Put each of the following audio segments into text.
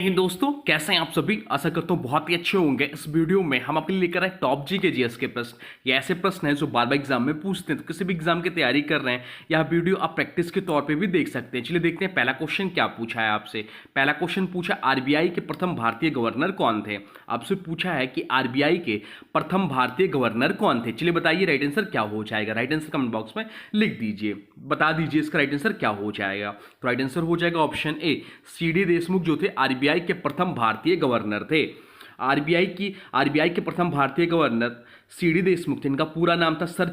हिंद दोस्तों, कैसे हैं आप सभी। आशा करता हूँ बहुत ही अच्छे होंगे। इस वीडियो में हम आपके लिए लेकर आए टॉप जी के जीएस के प्रश्न। ये ऐसे प्रश्न हैं जो बार बार एग्जाम में पूछते हैं, तो किसी भी एग्जाम की तैयारी कर रहे हैं यह वीडियो आप प्रैक्टिस के तौर पे भी देख सकते हैं। चलिए देखते हैं पहला क्वेश्चन क्या पूछा है आपसे। पहला क्वेश्चन पूछा, आरबीआई के प्रथम भारतीय गवर्नर कौन थे। आपसे पूछा है कि आरबीआई के प्रथम भारतीय गवर्नर कौन थे। चलिए बताइए राइट आंसर क्या हो जाएगा। राइट आंसर कमेंट बॉक्स में लिख दीजिए, बता दीजिए इसका राइट आंसर क्या हो जाएगा। तो राइट आंसर हो जाएगा ऑप्शन ए, सीडी देशमुख जो थे आरबीआई के प्रथम भारतीय गवर्नर थे। आरबीआई के प्रथम भारतीय गवर्नर सीडी देशमुख थे। इनका पूरा नाम था सर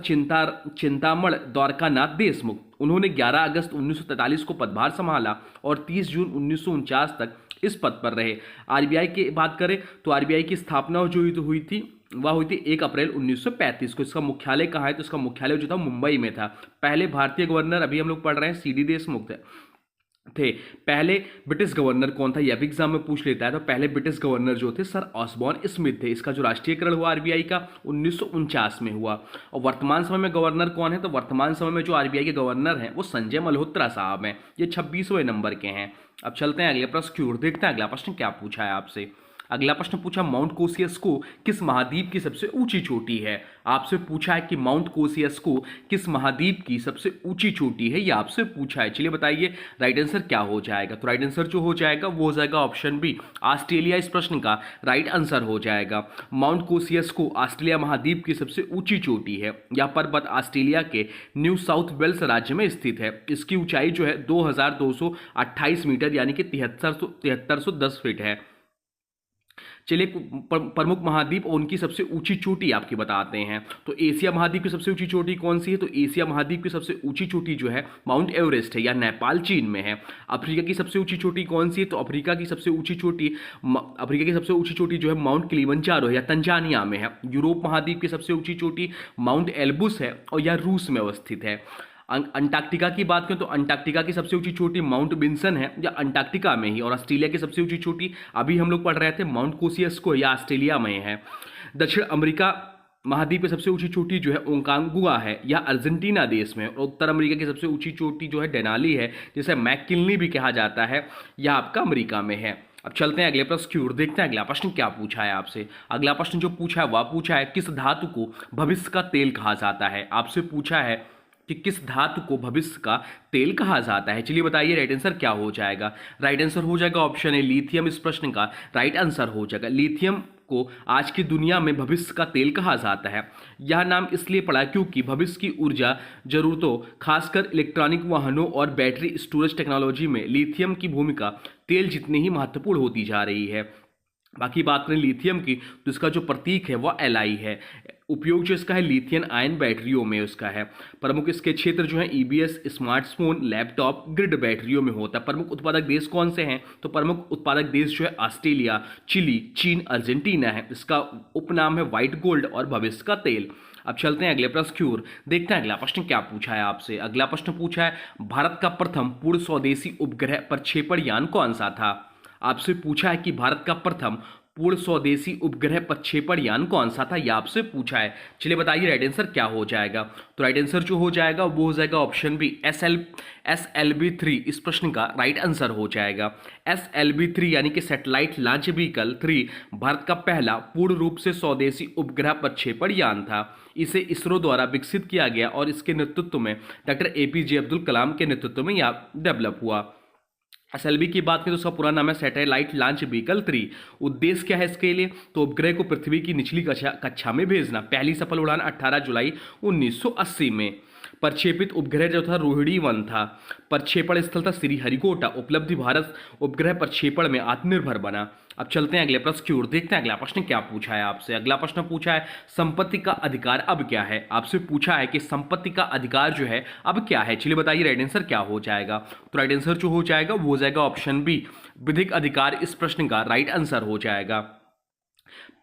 चिंतामण द्वारकानाथ देशमुख। उन्होंने 11 अगस्त 1943 को पदभार संभाला और 30 जून 1949 तक इस पद पर रहे। आरबीआई की बात करें तो आरबीआई की स्थापना जो हुई थी वह हुई थी 1 अप्रैल 1935 को। इसका मुख्यालय कहाँ है, तो इसका मुख्यालय जो था मुंबई में था। पहले भारतीय गवर्नर अभी हम लोग पढ़ रहे हैं सीडी देशमुख थे। पहले ब्रिटिश गवर्नर कौन था, यह भी एग्जाम में पूछ लेता है। तो पहले ब्रिटिश गवर्नर जो थे सर ऑसबॉर्न स्मिथ थे। इसका जो राष्ट्रीयकरण हुआ आरबीआई का 1949 में हुआ। और वर्तमान समय में गवर्नर कौन है, तो वर्तमान समय में जो आरबीआई के गवर्नर हैं वो संजय मल्होत्रा साहब हैं। ये 26वें नंबर के हैं। अब चलते हैं अगले प्रश्न की ओर, देखते हैं अगला प्रश्न क्या पूछा है आपसे। अगला प्रश्न पूछा, माउंट कोसियस्को किस महाद्वीप की सबसे ऊंची चोटी है। आपसे पूछा है कि माउंट कोसियस्को किस महाद्वीप की सबसे ऊंची चोटी है, यह आपसे पूछा है। चलिए बताइए राइट आंसर क्या हो जाएगा। तो राइट आंसर जो हो जाएगा वो हो जाएगा ऑप्शन बी, ऑस्ट्रेलिया। इस प्रश्न का राइट आंसर हो जाएगा। माउंट कोसियस्को ऑस्ट्रेलिया महाद्वीप की सबसे ऊंची चोटी है। यह पर्वत ऑस्ट्रेलिया के न्यू साउथ वेल्स राज्य में स्थित है। इसकी ऊंचाई जो है 2228 मीटर यानी कि 7310 फीट है। चलिए प्रमुख महाद्वीप और उनकी सबसे ऊंची चोटी आपकी बताते हैं। तो एशिया महाद्वीप की सबसे ऊंची चोटी कौन सी है, तो एशिया महाद्वीप की सबसे ऊंची चोटी जो है माउंट एवरेस्ट है, या नेपाल चीन में है। अफ्रीका की सबसे ऊंची चोटी कौन सी है, तो अफ्रीका की सबसे ऊंची चोटी जो है माउंट किलिमंजारो है, या तंजानिया में है। यूरोप महाद्वीप की सबसे ऊंची चोटी माउंट एल्ब्रुस है और यह रूस में अवस्थित है। अंटार्कटिका की बात करें तो अंटार्कटिका की सबसे ऊंची चोटी माउंट विंसन है, या अंटार्कटिका में ही। और ऑस्ट्रेलिया की सबसे ऊंची चोटी अभी हम लोग पढ़ रहे थे माउंट कोसियस्को, या ऑस्ट्रेलिया में है। दक्षिण अमेरिका महाद्वीप की सबसे ऊंची चोटी जो है ओंकागुआ है, या अर्जेंटीना देश में। और उत्तर अमेरिका की सबसे ऊंची चोटी जो है डेनाली है, जिसे मैककिनली भी कहा जाता है, यह आपका अमेरिका में है। अब चलते हैं अगले प्रश्न की ओर, देखते हैं अगला प्रश्न क्या पूछा है आपसे। अगला प्रश्न जो पूछा है वह पूछा है, किस धातु को भविष्य का तेल कहा जाता है। आपसे पूछा है कि किस धातु को भविष्य का तेल कहा जाता है। चलिए बताइए राइट आंसर क्या हो जाएगा। राइट आंसर हो जाएगा ऑप्शन ए, लिथियम। इस प्रश्न का राइट आंसर हो जाएगा। लिथियम को आज की दुनिया में भविष्य का तेल कहा जाता है। यह नाम इसलिए पड़ा क्योंकि भविष्य की ऊर्जा जरूरतों, खासकर इलेक्ट्रॉनिक वाहनों और बैटरी स्टोरेज टेक्नोलॉजी में लिथियम की भूमिका तेल जितनी ही महत्वपूर्ण होती जा रही है। बाकी बात करें लिथियम की, तो इसका जो प्रतीक है वह Li है। उपयोग जो इसका है लिथियम आयन बैटरियों में उसका है। प्रमुख इसके क्षेत्र जो है ईबीएस, स्मार्टफोन, लैपटॉप, ग्रिड बैटरियों में होता है। प्रमुख उत्पादक देश कौन से हैं, तो प्रमुख उत्पादक देश जो है ऑस्ट्रेलिया, चिली, चीन, अर्जेंटीना है। इसका उपनाम है व्हाइट गोल्ड और भविष्य का तेल। अब चलते हैं अगले प्रश्न की ओर, देखते हैं अगला प्रश्न क्या पूछा है आपसे। अगला प्रश्न पूछा है, भारत का प्रथम पूर्ण स्वदेशी उपग्रह प्रक्षेपण यान कौन सा था। आपसे पूछा है कि भारत का प्रथम पूर्ण स्वदेशी उपग्रह प्रक्षेपण यान कौन सा था, यह आपसे पूछा है। चलिए बताइए राइट आंसर क्या हो जाएगा। तो राइट आंसर जो हो जाएगा वो हो जाएगा ऑप्शन बी, SLV-3। इस प्रश्न का राइट आंसर हो जाएगा। SLV-3 यानी कि सैटेलाइट लॉन्च व्हीकल 3 भारत का पहला पूर्ण रूप से स्वदेशी उपग्रह प्रक्षेपण यान था। इसे इसरो द्वारा विकसित किया गया और इसके नेतृत्व में डॉक्टर APJ अब्दुल कलाम के नेतृत्व में यह डेवलप हुआ। SLV की बात करें तो उसका पूरा नाम है सैटेलाइट लॉन्च व्हीकल 3। उद्देश्य क्या है इसके लिए, तो उपग्रह को पृथ्वी की निचली कक्षा में भेजना। पहली सफल उड़ान 18 जुलाई 1980 में। प्रक्षेपित उपग्रह जो था रोहिणी 1 था। प्रक्षेपण स्थल था श्रीहरिकोटा। उपलब्धि, भारत उपग्रह प्रक्षेपण में आत्मनिर्भर बना। अब चलते हैं अगले प्रश्न की ओर, देखते हैं अगला प्रश्न क्या पूछा है आपसे। अगला प्रश्न पूछा है, संपत्ति का अधिकार अब क्या है। आपसे पूछा है कि संपत्ति का अधिकार जो है अब क्या है। चलिए बताइए राइट आंसर क्या हो जाएगा। तो राइट आंसर जो हो जाएगा वो हो जाएगा ऑप्शन बी, विधिक अधिकार। इस प्रश्न का राइट आंसर हो जाएगा।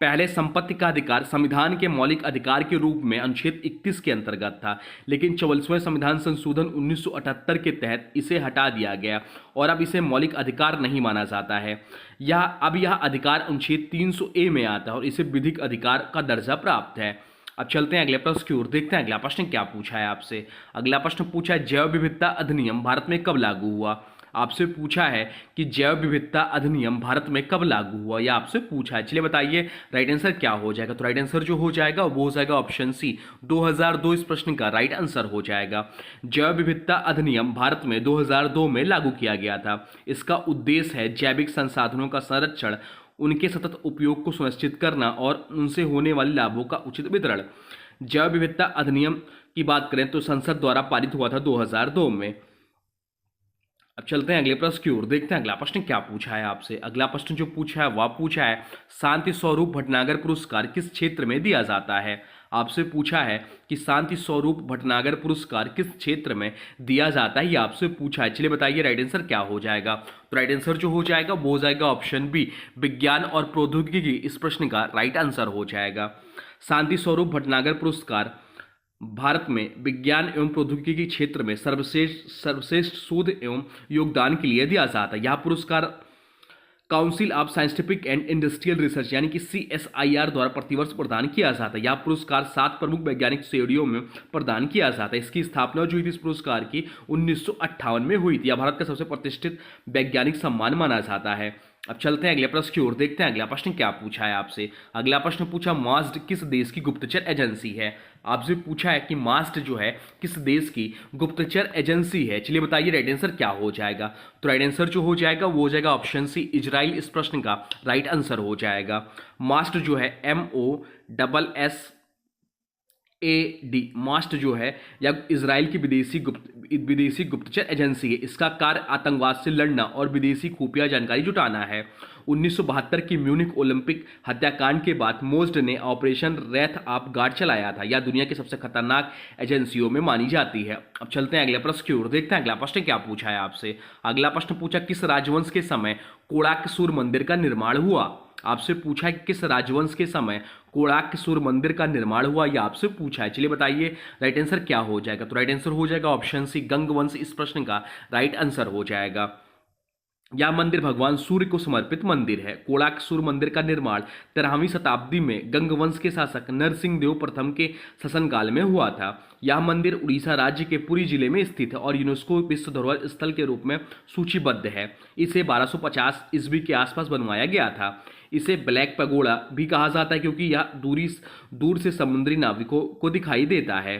पहले संपत्ति का अधिकार संविधान के मौलिक अधिकार के रूप में अनुच्छेद 31 के अंतर्गत था, लेकिन 44वें संविधान संशोधन 1978 के तहत इसे हटा दिया गया और अब इसे मौलिक अधिकार नहीं माना जाता है। यह अधिकार अनुच्छेद 300A में आता है और इसे विधिक अधिकार का दर्जा प्राप्त है। अब चलते हैं अगले प्रश्न की ओर, देखते हैं अगला प्रश्न क्या पूछा है आपसे। अगला प्रश्न पूछा है, जैव विविधता अधिनियम भारत में कब लागू हुआ। आपसे पूछा है कि जैव विविधता अधिनियम भारत में कब लागू हुआ, यह आपसे पूछा है। चलिए बताइए राइट आंसर क्या हो जाएगा। तो राइट आंसर जो हो जाएगा वो हो जाएगा ऑप्शन सी, 2002 इस प्रश्न का राइट आंसर हो जाएगा। जैव विविधता अधिनियम भारत में 2002 में लागू किया गया था। इसका उद्देश्य है जैविक संसाधनों का संरक्षण, उनके सतत उपयोग को सुनिश्चित करना और उनसे होने वाले लाभों का उचित वितरण। जैव विविधता अधिनियम की बात करें तो संसद द्वारा पारित हुआ था 2002 में। अब चलते हैं अगले प्रश्न की ओर, देखते हैं अगला प्रश्न क्या पूछा है आपसे। अगला प्रश्न जो पूछा है वह पूछा है शांति स्वरूप भटनागर पुरस्कार किस क्षेत्र में दिया जाता है। आपसे पूछा है कि शांति स्वरूप भटनागर पुरस्कार किस क्षेत्र में दिया जाता है, ये आपसे पूछा है। चलिए बताइए राइट आंसर क्या हो जाएगा। तो राइट आंसर जो हो जाएगा वो हो जाएगा ऑप्शन बी, विज्ञान और प्रौद्योगिकी इस प्रश्न का राइट आंसर हो जाएगा। शांति स्वरूप भटनागर पुरस्कार भारत में विज्ञान एवं प्रौद्योगिकी के क्षेत्र में सर्वश्रेष्ठ शोध एवं योगदान के लिए दिया जाता है। यह पुरस्कार council of scientific and industrial research यानी कि CSIR द्वारा प्रतिवर्ष प्रदान किया जाता है। यह पुरस्कार 7 प्रमुख वैज्ञानिक श्रेणियों में प्रदान किया जाता है। इसकी स्थापना जो हुई थी इस पुरस्कार की 1958 में हुई थी। यह भारत का सबसे प्रतिष्ठित वैज्ञानिक सम्मान माना जाता है। अब चलते हैं अगले प्रश्न की ओर, देखते हैं अगला प्रश्न क्या पूछा है आपसे। अगला प्रश्न पूछा मास्ड किस देश की गुप्तचर एजेंसी है। आपसे पूछा है कि मास्ड जो है किस देश की गुप्तचर एजेंसी है। चलिए बताइए राइट आंसर क्या हो जाएगा। तो राइट आंसर जो हो जाएगा वो हो जाएगा ऑप्शन सी, इजराइल इस प्रश्न का राइट आंसर हो जाएगा। मास्ट जो है MOSSAD, मास्ट जो है या इजराइल की विदेशी गुप्तचर एजेंसी है। इसका कार्य आतंकवाद से लड़ना और विदेशी खुफिया जानकारी जुटाना है। 1972 की म्यूनिख ओलंपिक हत्याकांड के बाद मोस्ड ने ऑपरेशन रेथ ऑफ गार्ड चलाया था। यह दुनिया की सबसे खतरनाक एजेंसियों में मानी जाती है। अब चलते हैं अगले प्रश्न की ओर, देखते हैं अगला प्रश्न क्या पूछा है आपसे। अगला प्रश्न पूछा किस राजवंश के समय कोणार्क मंदिर का निर्माण हुआ। आपसे पूछा है कि किस राजवंश के समय कोणार्क मंदिर का निर्माण हुआ, यह आपसे पूछा है। चलिए बताइए राइट आंसर क्या हो जाएगा। तो राइट आंसर हो जाएगा ऑप्शन सी, गंग वंश इस प्रश्न का राइट आंसर हो जाएगा। यह मंदिर भगवान सूर्य को समर्पित मंदिर है। कोणार्क मंदिर का निर्माण 13वीं शताब्दी में गंग वंश के शासक नरसिंह देव प्रथम के शासनकाल में हुआ था। यह मंदिर उड़ीसा राज्य के पुरी जिले में स्थित है और यूनेस्को विश्व धरोहर स्थल के रूप में सूचीबद्ध है। इसे 1250 ईस्वी के आसपास बनवाया गया था। इसे ब्लैक पैगोडा भी कहा जाता है क्योंकि यह दूर से समुद्री नाविकों को दिखाई देता है।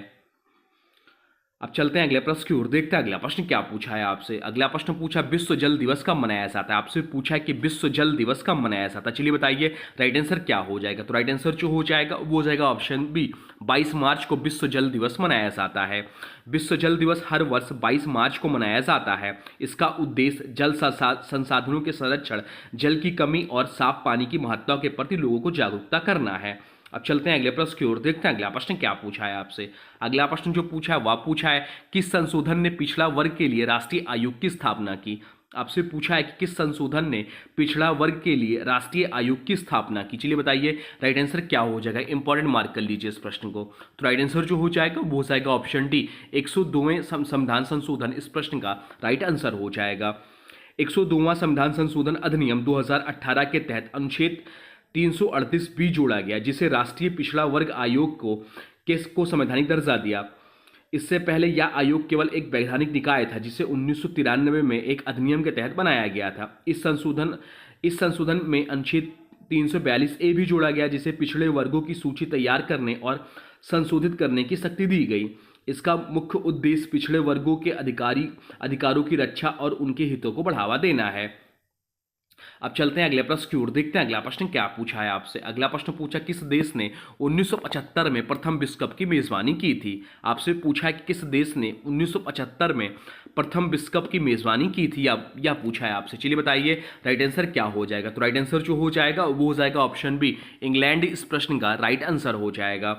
अब चलते हैं अगले प्रश्न की ओर, देखते हैं अगला प्रश्न क्या पूछा है आपसे। अगला प्रश्न पूछा विश्व जल दिवस कब मनाया जाता है। आपसे पूछा है कि विश्व जल दिवस कब मनाया जाता है। चलिए बताइए राइट आंसर क्या हो जाएगा। तो राइट आंसर जो हो जाएगा वो हो जाएगा ऑप्शन बी, 22 मार्च को विश्व जल दिवस मनाया जाता है। विश्व जल दिवस हर वर्ष 22 मार्च को मनाया जाता है। इसका उद्देश्य जल संसाधनों के संरक्षण, जल की कमी और साफ पानी की महत्ता के प्रति लोगों को जागरूकता करना है। अब चलते हैं अगले प्रश्न की ओर, देखते हैं अगला प्रश्न क्या पूछा है आपसे। अगला प्रश्न जो पूछा है वह पूछा है किस संशोधन ने पिछड़ा वर्ग के लिए राष्ट्रीय आयोग की स्थापना की। आपसे पूछा है कि किस संशोधन ने पिछड़ा वर्ग के लिए राष्ट्रीय आयोग की स्थापना की। चलिए बताइए राइट आंसर क्या हो जाएगा। इंपॉर्टेंट मार्क कर लीजिए इस प्रश्न को। तो राइट आंसर जो हो जाएगा वो हो जाएगा ऑप्शन डी, 102वें संविधान संशोधन इस प्रश्न का राइट आंसर हो जाएगा। 102वां संविधान संशोधन अधिनियम 2018 के तहत अनुच्छेद 338 भी जोड़ा गया, जिसे राष्ट्रीय पिछड़ा वर्ग आयोग को संवैधानिक दर्जा दिया। इससे पहले यह आयोग केवल एक वैधानिक निकाय था जिसे 1993 में एक अधिनियम के तहत बनाया गया था। इस संशोधन में अनुच्छेद 342A भी जोड़ा गया, जिसे पिछड़े वर्गों की सूची तैयार करने और संशोधित करने की शक्ति दी गई। इसका मुख्य उद्देश्य पिछड़े वर्गों के अधिकारों की रक्षा और उनके हितों को बढ़ावा देना है। अब चलते हैं अगले प्रश्न की ओर, देखते हैं अगला प्रश्न क्या पूछा है आपसे। अगला प्रश्न पूछा किस देश ने 1975 में प्रथम विश्व कप की मेजबानी की थी। आपसे पूछा है कि किस देश ने 1975 में प्रथम विश्व कप की मेजबानी की थी या पूछा है आपसे। चलिए बताइए राइट आंसर क्या हो जाएगा। तो राइट आंसर जो हो जाएगा वो हो जाएगा ऑप्शन बी, इंग्लैंड इस प्रश्न का राइट आंसर हो जाएगा।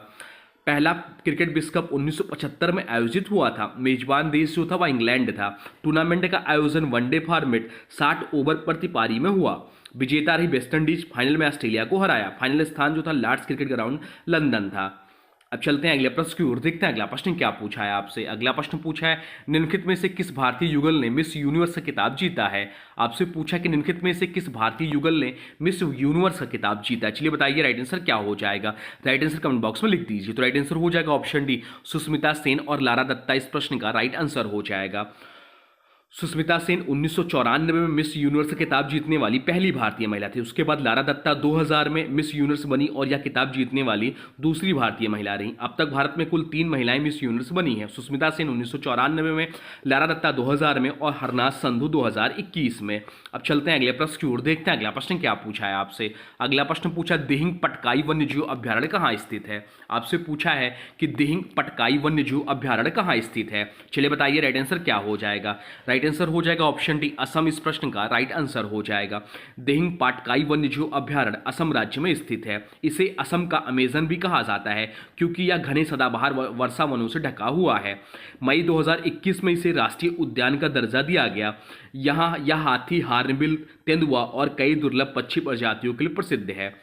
पहला क्रिकेट विश्व कप 1975 में आयोजित हुआ था। मेजबान देश जो था वह इंग्लैंड था। टूर्नामेंट का आयोजन वनडे फॉर्मेट 60 ओवर प्रति पारी में हुआ। विजेता रही वेस्टइंडीज, फाइनल में ऑस्ट्रेलिया को हराया। फाइनल स्थान जो था लॉर्ड्स क्रिकेट ग्राउंड लंदन था। अब चलते हैं अगले प्रश्न की ओर, देखते हैं अगला प्रश्न क्या पूछा है आपसे। अगला प्रश्न पूछा है निम्नलिखित में से किस भारतीय युगल ने मिस यूनिवर्स का खिताब जीता है। आपसे पूछा कि निम्नलिखित में से किस भारतीय युगल ने मिस यूनिवर्स का खिताब जीता है। चलिए बताइए राइट आंसर क्या हो जाएगा। राइट आंसर कमेंट बॉक्स में लिख दीजिए। तो राइट आंसर हो जाएगा ऑप्शन डी, सुष्मिता सेन और लारा दत्ता इस प्रश्न का राइट आंसर हो जाएगा। सुष्मिता सेन 1994 में मिस यूनिवर्स खिताब जीतने वाली पहली भारतीय महिला थी। उसके बाद लारा दत्ता 2000 में मिस यूनिवर्स बनी और यह खिताब जीतने वाली दूसरी भारतीय महिला रही। अब तक भारत में कुल 3 महिलाएं मिस यूनिवर्स बनी हैं। सुष्मिता सेन 1994 में, लारा दत्ता 2000 में और हरनाज संधू 2021 में। अब चलते हैं अगले प्रश्न की ओर, देखते हैं अगला प्रश्न क्या पूछा है आपसे। अगला प्रश्न पूछा दिहिंग पटकाई वन्यजीव अभ्यारण्य कहाँ स्थित है। आपसे पूछा है कि दिहिंग पटकाई वन्यजीव अभ्यारण्य कहाँ स्थित है। चलिए बताइए राइट आंसर क्या हो जाएगा। राइट आंसर हो जाएगा ऑप्शन डी असम। इस प्रश्न का राइट आंसर हो जाएगा। दिहिंग पाटकाई वन्यजीव अभ्यारण्य असम राज्य में स्थित है। इसे असम का अमेजन भी कहा जाता है क्योंकि यह घने सदाबहार वर्षा वनों से ढका हुआ है। मई 2021 में इसे राष्ट्रीय उद्यान का दर्जा दिया गया। यहाँ यह हाथी, हार्नबिल, तेंदुआ और कई दुर्लभ पक्षी प्रजातियों के लिए प्रसिद्ध है।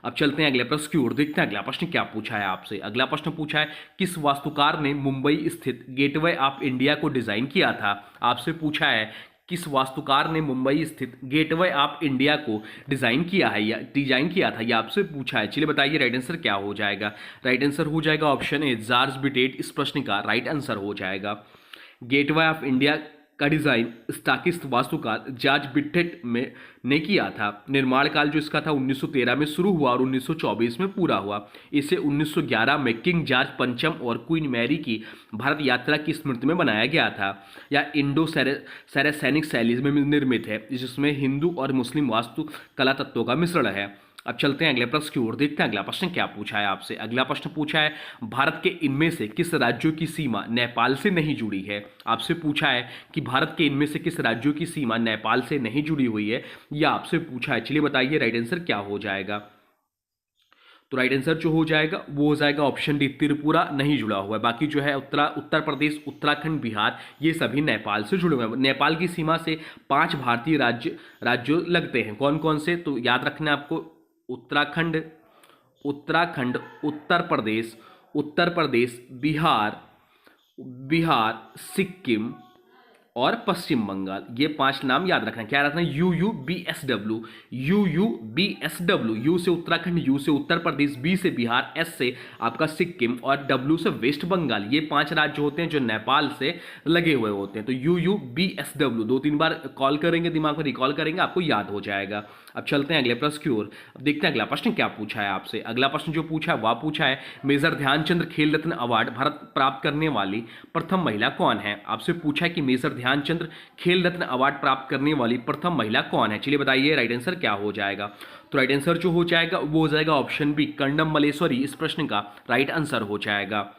अब चलते हैं अगले प्रश्न की ओर, देखते हैं अगला प्रश्न क्या पूछा है आपसे। अगला प्रश्न पूछा है किस वास्तुकार ने मुंबई स्थित गेटवे ऑफ इंडिया को डिजाइन किया था। आपसे पूछा है किस वास्तुकार ने मुंबई स्थित गेटवे ऑफ इंडिया को डिजाइन किया था, या आपसे पूछा है। चलिए बताइए राइट आंसर क्या हो जाएगा। राइट आंसर हो जाएगा ऑप्शन ए जॉर्ज बिटेट। इस प्रश्न का राइट आंसर हो जाएगा। गेटवे ऑफ इंडिया का डिजाइन स्टाकिस्ट वास्तुकार जॉर्ज बिटेट ने किया था। निर्माण काल जो इसका था 1913 में शुरू हुआ और 1924 में पूरा हुआ। इसे 1911 में किंग जॉर्ज पंचम और क्वीन मैरी की भारत यात्रा की स्मृति में बनाया गया था। यह इंडो सैरासैनिक शैली में निर्मित है जिसमें हिंदू और मुस्लिम वास्तु कला तत्वों का मिश्रण है। अब चलते हैं अगले प्रश्न की ओर, देखते हैं अगला प्रश्न क्या पूछा है आपसे। अगला प्रश्न पूछा है भारत के इनमें से किस राज्यों की सीमा नेपाल से नहीं जुड़ी है। आपसे पूछा है कि भारत के इनमें से किस राज्यों की सीमा नेपाल से नहीं जुड़ी हुई है, या आपसे पूछा है। चलिए बताइए राइट आंसर क्या हो जाएगा। तो राइट आंसर जो हो जाएगा वो हो जाएगा ऑप्शन डी त्रिपुरा नहीं जुड़ा हुआ है। बाकी जो है उत्तर प्रदेश, उत्तराखंड, बिहार ये सभी नेपाल से जुड़े हुए हैं। नेपाल की सीमा से 5 भारतीय राज्य लगते हैं। कौन कौन से, तो याद रखना है आपको। उत्तराखंड, उत्तर प्रदेश, बिहार, सिक्किम और पश्चिम बंगाल, ये 5 नाम याद रखना। क्या रखना है, UUBSW, यू से उत्तराखंड, यू से उत्तर प्रदेश, बी से बिहार, एस से आपका सिक्किम और डब्ल्यू से वेस्ट बंगाल। ये 5 राज्य होते हैं जो नेपाल से लगे हुए होते हैं। तो UUBSW 2-3 बार कॉल करेंगे, दिमाग में रिकॉल करेंगे, आपको याद हो जाएगा। अब चलते हैं अगले प्रश्न की ओर। अब देखते हैं अगला प्रश्न क्या पूछा है आपसे। अगला प्रश्न जो पूछा है वह पूछा है मेजर ध्यानचंद खेल रत्न अवार्ड भारत प्राप्त करने वाली प्रथम महिला कौन है। आपसे पूछा है कि मेजर ध्यानचंद खेल रत्न अवार्ड प्राप्त करने वाली प्रथम महिला कौन है। चलिए बताइए राइट आंसर क्या हो जाएगा। तो राइट आंसर जो हो जाएगा वो हो जाएगा ऑप्शन बी कर्णम मल्लेश्वरी। इस प्रश्न का राइट आंसर हो जाएगा।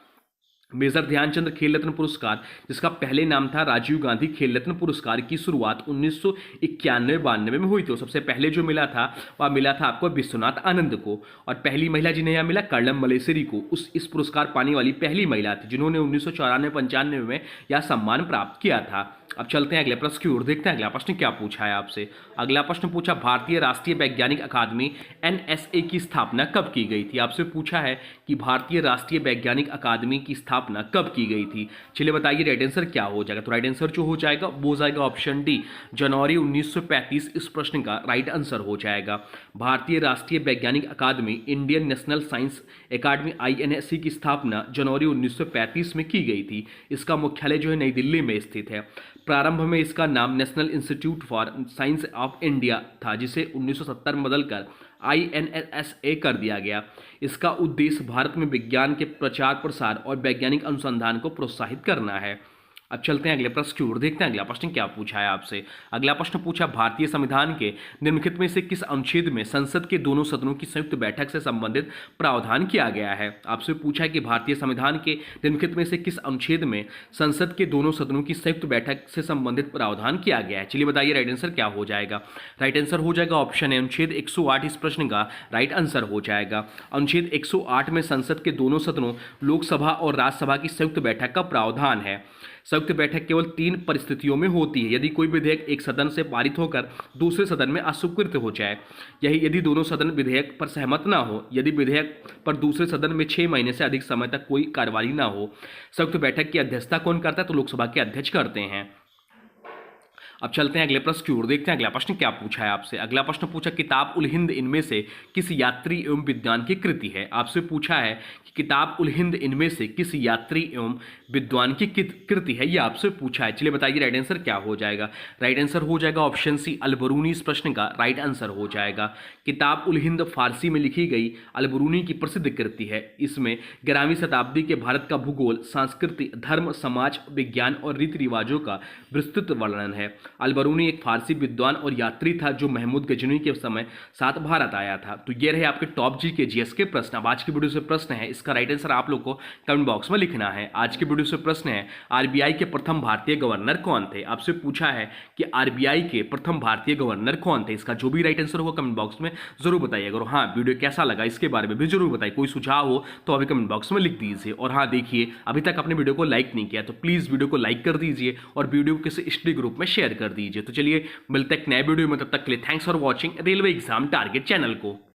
मेजर ध्यानचंद खेल रत्न पुरस्कार, जिसका पहले नाम था राजीव गांधी खेल रत्न पुरस्कार, की शुरुआत 1991-92 में हुई थी। सबसे पहले जो मिला था वह मिला था आपको विश्वनाथ आनंद को, और पहली महिला जिन्हें यह मिला कर्णम मल्लेश्वरी को इस पुरस्कार पाने वाली पहली महिला थी जिन्होंने 1994-95 में यह सम्मान प्राप्त किया था। अब चलते हैं अगले प्रश्न की ओर, देखते हैं अगला प्रश्न क्या पूछा है आपसे। अगला प्रश्न पूछा भारतीय राष्ट्रीय वैज्ञानिक अकादमी NSA की स्थापना कब की गई थी। आपसे पूछा है कि भारतीय राष्ट्रीय वैज्ञानिक अकादमी की स्थापना कब की गई थी। चलिए बताइए राइट आंसर क्या हो जाएगा। तो राइट आंसर जो हो जाएगा वो हो जाएगा ऑप्शन डी जनवरी 1935। इस प्रश्न का राइट आंसर हो जाएगा। भारतीय राष्ट्रीय वैज्ञानिक अकादमी इंडियन नेशनल साइंस अकादमी INSA की स्थापना जनवरी 1935 में की गई थी। इसका मुख्यालय जो है नई दिल्ली में स्थित है। प्रारंभ में इसका नाम national institute for science of India था, जिसे 1970 में बदलकर INSA कर दिया गया। इसका उद्देश्य भारत में विज्ञान के प्रचार प्रसार और वैज्ञानिक अनुसंधान को प्रोत्साहित करना है। अब चलते हैं अगले प्रश्न की ओर, देखते हैं अगला प्रश्न क्या पूछा है आपसे। अगला प्रश्न पूछा भारतीय संविधान के निम्नलिखित में से किस अनुच्छेद में संसद के दोनों सदनों की संयुक्त बैठक से संबंधित प्रावधान किया गया है। आपसे पूछा है कि भारतीय संविधान के निम्नलिखित में से किस अनुच्छेद में संसद के दोनों सदनों की संयुक्त बैठक से संबंधित प्रावधान किया गया है। चलिए बताइए राइट आंसर क्या हो जाएगा। राइट आंसर हो जाएगा ऑप्शन है अनुच्छेद 108। इस प्रश्न का राइट आंसर हो जाएगा। अनुच्छेद 108 में संसद के दोनों सदनों लोकसभा और राज्यसभा की संयुक्त बैठक का प्रावधान है। संयुक्त बैठक केवल 3 परिस्थितियों में होती है। यदि कोई विधेयक एक सदन से पारित होकर दूसरे सदन में अस्वीकृत हो जाए, यदि दोनों सदन विधेयक पर सहमत ना हो, यदि विधेयक पर दूसरे सदन में 6 महीने से अधिक समय तक कोई कार्रवाई ना हो। संयुक्त बैठक की अध्यक्षता कौन करता है, तो लोकसभा के अध्यक्ष करते हैं। अब चलते हैं अगले प्रश्न की ओर, देखते हैं अगला प्रश्न क्या पूछा है आपसे। अगला प्रश्न पूछा किताब उल हिंद इनमें से किस यात्री एवं विद्वान की कृति है। आपसे पूछा है कि किताब उल हिंद इनमें से किस यात्री एवं विद्वान की कृति है, ये आपसे पूछा है। चलिए बताइए राइट आंसर क्या हो जाएगा। राइट आंसर हो जाएगा ऑप्शन सी अल-बरूनी, इस प्रश्न का राइट आंसर हो जाएगा। किताब उल हिंद फारसी में लिखी गई अल-बरूनी की प्रसिद्ध कृति है। इसमें 11वीं शताब्दी के भारत का भूगोल, संस्कृति, धर्म, समाज, विज्ञान और रीति रिवाजों का विस्तृत वर्णन है। अल-बरूनी एक फारसी विद्वान और यात्री था जो महमूद गजनवी के समय साथ भारत आया था। तो ये रहे आपके टॉप जी के जीएस के प्रश्न। अब आज की वीडियो से प्रश्न है, इसका राइट आंसर आप लोग को कमेंट बॉक्स में लिखना है। आज की वीडियो से प्रश्न है आरबीआई के प्रथम भारतीय गवर्नर कौन थे। आपसे पूछा है कि आरबीआई के प्रथम भारतीय गवर्नर कौन थे। इसका जो भी राइट आंसर होगा कमेंट बॉक्स में जरूर बताइएगा। और हाँ, वीडियो कैसा लगा इसके बारे में भी जरूर बताइए। कोई सुझाव हो तो अभी कमेंट बॉक्स में लिख दीजिए। और हाँ देखिए, अभी तक आपने वीडियो को लाइक नहीं किया तो प्लीज वीडियो को लाइक कर दीजिए और वीडियो को किसी स्टडी ग्रुप में शेयर कर दीजिए। तो चलिए मिलते हैं एक नए वीडियो में, तब तक के लिए thanks for watching railway exam target channel को।